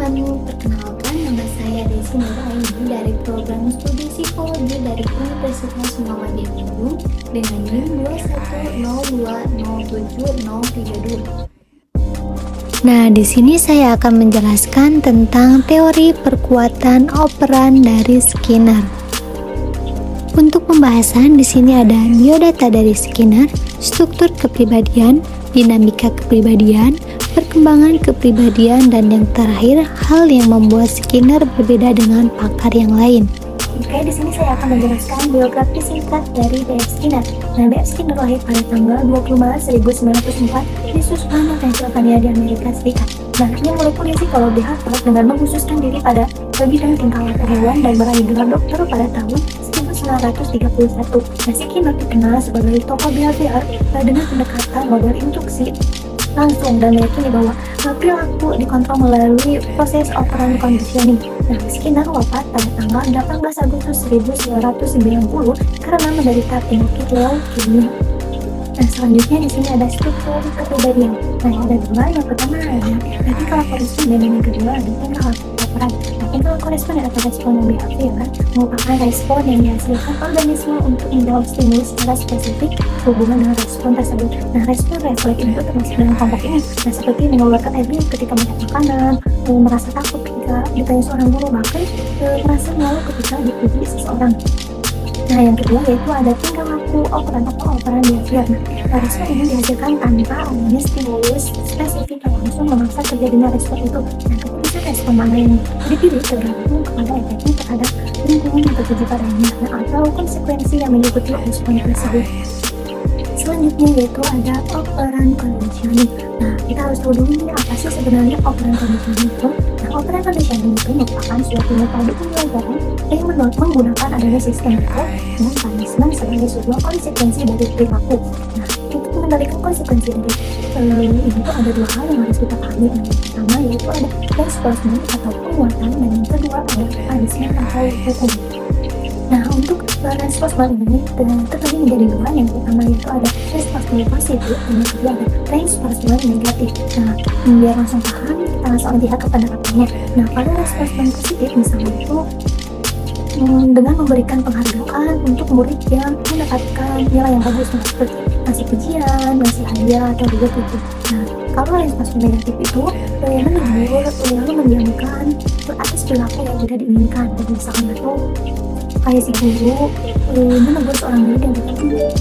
teman-teman, perkenalkan nama saya Desi Nuraini dari program studi psikologi dari Universitas Muhammadiyah Bandung dengan NIM 210207032. Nah, di sini saya akan menjelaskan tentang teori perkuatan operan dari Skinner. Untuk pembahasan di sini ada biodata dari Skinner, struktur kepribadian, dinamika kepribadian, perkembangan kepribadian, dan yang terakhir, hal yang membuat Skinner berbeda dengan pakar yang lain. Oke, di sini saya akan menjelaskan biografi singkat dari B.F. Skinner. Nah, B.F. Skinner lahir pada tanggal 20 Maret 1904 di Susquehanna, Pennsylvania di Amerika Serikat. Nah, ia mulai kuliah psikologi di Harvard dengan mengkhususkan diri pada bidang tingkah laku hewan dan meraih gelar doktor pada tahun 1931. Nah, Skinner dikenal sebagai tokoh behavior dengan pendekatan model induksi langsung dan meyakini bahwa perilaku dikontrol melalui proses operant conditioning. Nah, Skinner wafat pada tanggal 18 Agustus 1990 karena menderita penyakit leukemia. Nah, selanjutnya di sini ada struktur kepribadian. Nah, ada dua. Yang pertama ada tingkah laku respon dan yang kedua ada tingkah laku operan. Nah, tingkah laku respon atau respon behavior merupakan respon yang dihasilkan organisme untuk menjawab stimulus secara spesifik hubungan dengan respon tersebut. Nah, respon refleks itu termasuk dalam kelompok ini. Nah, seperti mengeluarkan air liur ketika melihat makanan, merasa takut ketika ditanya seorang guru, bahkan merasa malu ketika dipuji seseorang. Nah, yang kedua yaitu ada tingkah laku operan atau operan behavior. Nah, respon ini dihasilkan tanpa adanya stimulus spesifik yang langsung memaksa terjadinya respon itu. Nah, keputusan respon mana yang dipilih tergantung kepada efeknya terhadap lingkungan yang terjadi padanya, atau konsekuensi yang mengikuti respon tersebut. Selanjutnya yaitu ada operan conditioning. Nah, kita harus tahu dulu nih apa sih sebenarnya operan conditioning itu. Nah, operan conditioning itu merupakan suatu metode pembelajaran yang menggunakan adanya sistem reward dan punishment sebagai sebuah konsekuensi dari perilaku. Nah, untuk mengendalikan konsekuensi dari ini itu ada dua hal yang harus kita pahami. Yang pertama yaitu ada reinforcement atau penguatan, dan yang kedua ada punishment atau hukum. Nah, untuk reinforcement ini terbagi menjadi dua. Yang pertama yaitu ada reinforcement positif dan yang kedua ada reinforcement negatif. Nah, biar langsung paham, kita langsung lihat ke pendekatannya. Nah, pada reinforcement positif misalnya itu dengan memberikan penghargaan untuk murid yang mendapatkan nilai yang bagus, seperti ngasih pujian, ngasih hadiah atau juga itu. Nah, kalau reinforcement negatif itu menegur lalu mendiamkan atas perilaku yang tidak diinginkan. Jadi misalnya itu kayak si guru menegur seorang murid yang tidak baik.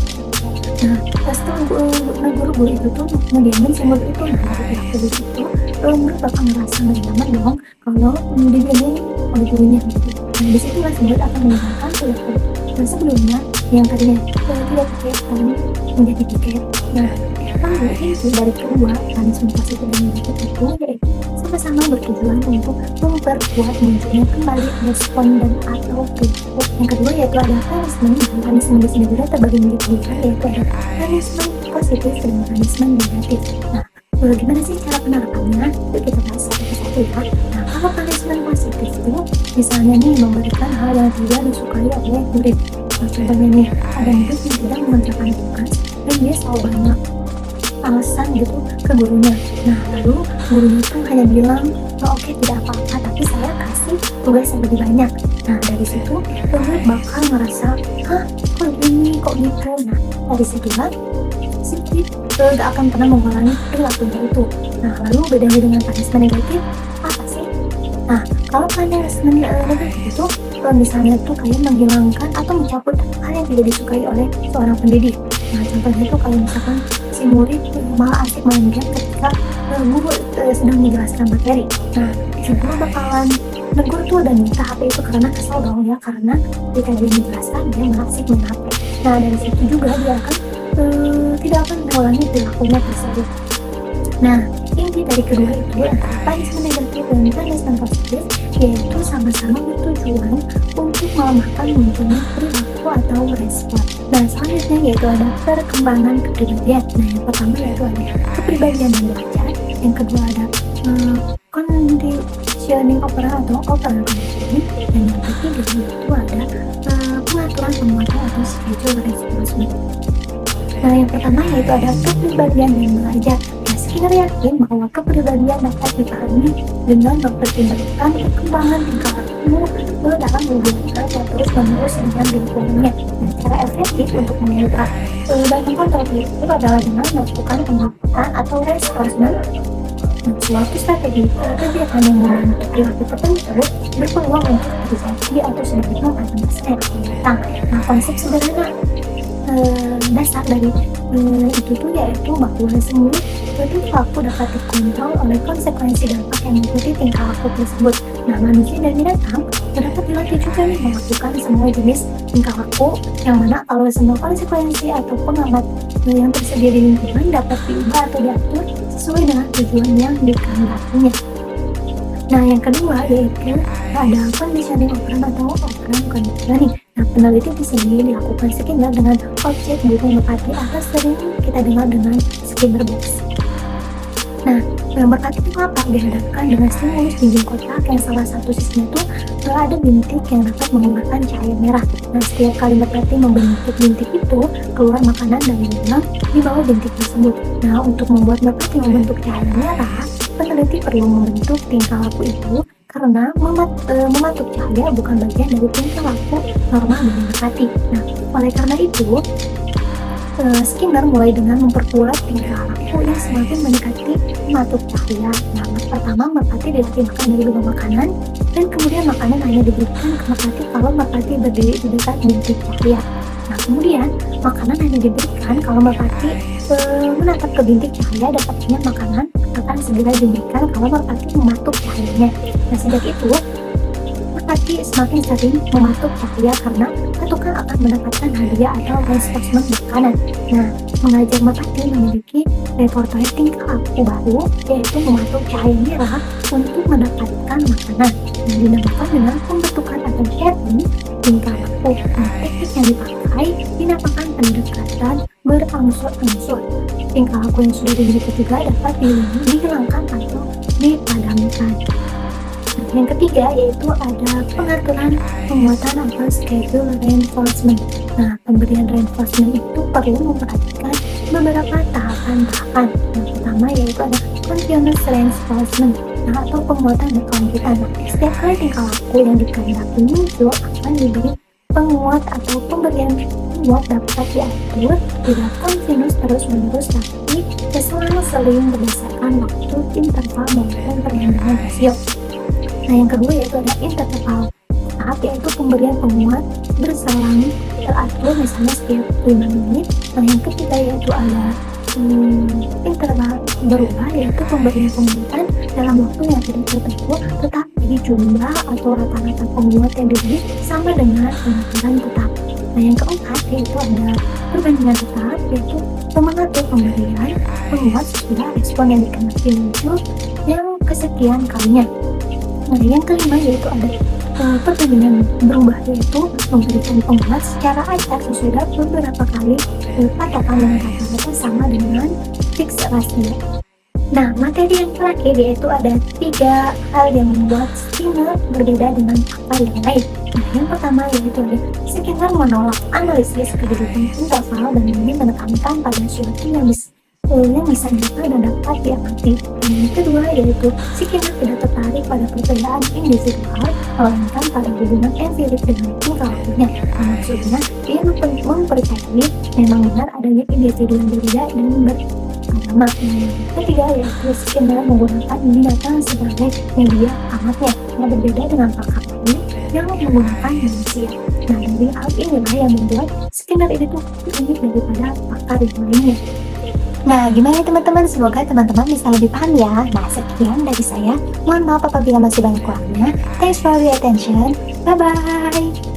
Nah, setelah guru itu tuh ngediamin si murid itu, nah dari perilaku itu murid bakal ngerasa gak nyaman dong kalau didiamin oleh gurunya gitu. Nah, disitulah si murid akan meninggalkan perilaku sebelumnya yang tadinya tidak piket dan menjadi piket. Nah, lalu inti dari kedua punishment positif dan negatif itu yaitu sama-sama bertujuan untuk memperkuat munculnya kembali respon dan atau perilaku. Yang kedua yaitu ada punishment. Punishment di sini juga terbagi menjadi dua, yaitu ada punishment positif dan punishment negatif. Nah, bagaimana sih cara penerapannya? Yuk kita bahas satu-satu ya. Nah, kalau punishment positif itu misalnya nih memberikan hal yang tidak disukai oleh murid. Nah, contohnya nih, ada murid yang tidak mengerjakan tugas dan dia selalu banyak alasan gitu ke gurunya. Nah, lalu gurunya itu hanya bilang, oh, oke, tidak apa-apa, tapi saya kasih tugas yang lebih banyak. Nah, dari situ murid bakal merasa, kok gini, kok gitu. Nah, dari situlah si gak akan pernah mengulangi perilakunya itu. Nah, lalu bedanya dengan punishment negatif apa sih? Nah, kalau punishment negatif itu misalnya tuh kayak menghilangkan atau mencabut hal yang tidak disukai oleh seorang pendidik. Nah, contohnya itu kayak misalkan si murid malah asik main game ketika guru sedang menjelaskan materi. Nah, si guru bakalan negur tuh dan minta HP itu karena kesal dong ya, karena ketika dia menjelaskan dia malah asik main HP. Nah, dari situ juga dia akan tidak akan mengulangi perilakunya tersebut. Nah, inti dari kedua itu antara punishment negatif dan punishment positif yaitu sama-sama bertujuan untuk melemahkan munculnya perilaku atau respon. Nah, selanjutnya yaitu ada perkembangan kepribadian. Nah, yang pertama yaitu ada kepribadian yang belajar, yang kedua ada conditioning operan atau operan conditioning, dan yang ketiga yaitu ada pengaturan penguatan atau schedule reinforcement. Nah, yang pertama yaitu ada kepribadian yang belajar. Nah, Skinner yakin bahwa kepribadian dapat dipahami dengan mempertimbangkan perkembangan tingkah laku dalam hubungan yang terus-menerus dengan lingkungannya. Cara efektif untuk menilai banyak kontrol itu adalah dengan melakukan pengamatan atau reinforcement. Suatu strategi kegiatan yang membentuk perilaku tertentu berpeluang untuk terjadi atau sebaliknya pada masa yang akan datang. Nah, konsep sederhana dasar dari itu tuh yaitu bahwa semua perilaku dapat dikontrol oleh konsekuensi dampak yang mengikuti tingkah laku tersebut. Nah, manusia dan binatang dapat dilatih juga nih melakukan semua jenis tingkah laku, yang mana kalau semua konsekuensi atau pengamat yang tersedia di lingkungan dapat diubah atau diatur sesuai dengan tujuan yang dikehendakinya. Nah, yang kedua yaitu ada conditioning operan atau operan conditioning. Nah, penelitian di sini dilakukan Skinner dengan objek burung merpati atau sering kita dengar dengan Skinner box. Nah, merpati itu apa? Dihadapkan dengan stimulus dinding kotak yang salah satu sisinya itu ada bintik yang dapat mengeluarkan cahaya merah. Nah, setiap kali merpati membentuk bintik itu, keluar makanan dari dalam di bawah bintik tersebut. Nah, untuk membuat merpati membentuk cahaya merah, peneliti perlu membentuk tingkah laku itu karena mematuk cahaya bukan bagian dari tingkah laku normal dari merpati. Nah, oleh karena itu, Skinner mulai dengan memperkuat tingkah laku yang semakin mendekati mematuk cahaya. Nah, pertama merpati dilatih makan dari lubang makanan, dan kemudian makanan hanya diberikan ke merpati kalau merpati berdiri di dekat bintik cahaya. Nah, kemudian makanan hanya diberikan kalau merpati menatap ke bintik cahaya dan artinya makanan akan segera diberikan kalau merpati mematuk cahayanya. Nah, sejak itu merpati semakin sering mematuk cahaya karena patukan akan mendapatkan hadiah atau reinforcement makanan. Nah, mengajar merpati memiliki repertoire tingkah laku baru, yaitu mematuk cahaya merah untuk mendapatkan makanan. Yang dinamakan dengan pembentukan atau shaping tingkah laku. Nah, teknik yang dipakai dinamakan pendekatan berangsur-angsur. Tingkah laku yang sudah dimiliki juga dapat dihilangkan atau dipadamkan. Yang ketiga yaitu ada pengaturan penguatan atau schedule reinforcement. Nah, pemberian reinforcement itu perlu memperhatikan beberapa tahapan-tahapan. Yang pertama yaitu ada continuous reinforcement, atau penguatan berkelanjutan. Nah, setiap kali tingkah laku yang dikehendaki muncul akan diberi penguat atau pemberian penguat dapat diatur tidak kontinus terus-menerus tapi seselang-seling berdasarkan waktu interval maupun perkembangan rasio. Nah, yang kedua yaitu ada interval tahap, yaitu pemberian penguat berselang teratur misalnya setiap 5 menit. Nah, yang ketiga yaitu ada interval berubah, yaitu pemberian penguatan dalam waktu yang tidak tertentu tetapi jumlah atau rata-rata penguat yang diberi sama dengan pengaturan tetap. Nah, yang keempat yaitu ada perbandingan tetap, yaitu mengatur pemberian penguat sesudah respon yang dikehendaki muncul yang kesekian kalinya. Nah, yang kelima yaitu ada perbandingan berubah, yaitu memberikan penguat secara acak sesudah beberapa kali patokan dengan rata-rata sama dengan fixed rasio. Nah, materi yang terakhir yaitu ada 3 hal yang membuat Skinner berbeda dengan pakar yang lain. Nah, yang pertama yaitu ada Skinner menolak analisis kehidupan interval dan ingin menekankan pada sesuatu yang bisa diukur dan dapat diamati. Dan yang kedua yaitu Skinner tidak tertarik pada perbedaan individual, melainkan pada hubungan empirik dengan tingkah lakunya. Maksudnya, dia mempercayai memang benar adanya individu yang berbeda dan beragama. Nah, yang ketiga yaitu Skinner menggunakan binatang sebagai media amatnya, yang berbeda dengan pakar lain yang menggunakan manusia. Nah, dari hal inilah yang membuat Skinner itu unik daripada pakar yang lainnya. Nah, gimana teman-teman? Semoga teman-teman bisa lebih paham ya. Nah, sekian dari saya. Mohon maaf apabila masih banyak kurangnya. Thanks for your attention. Bye-bye.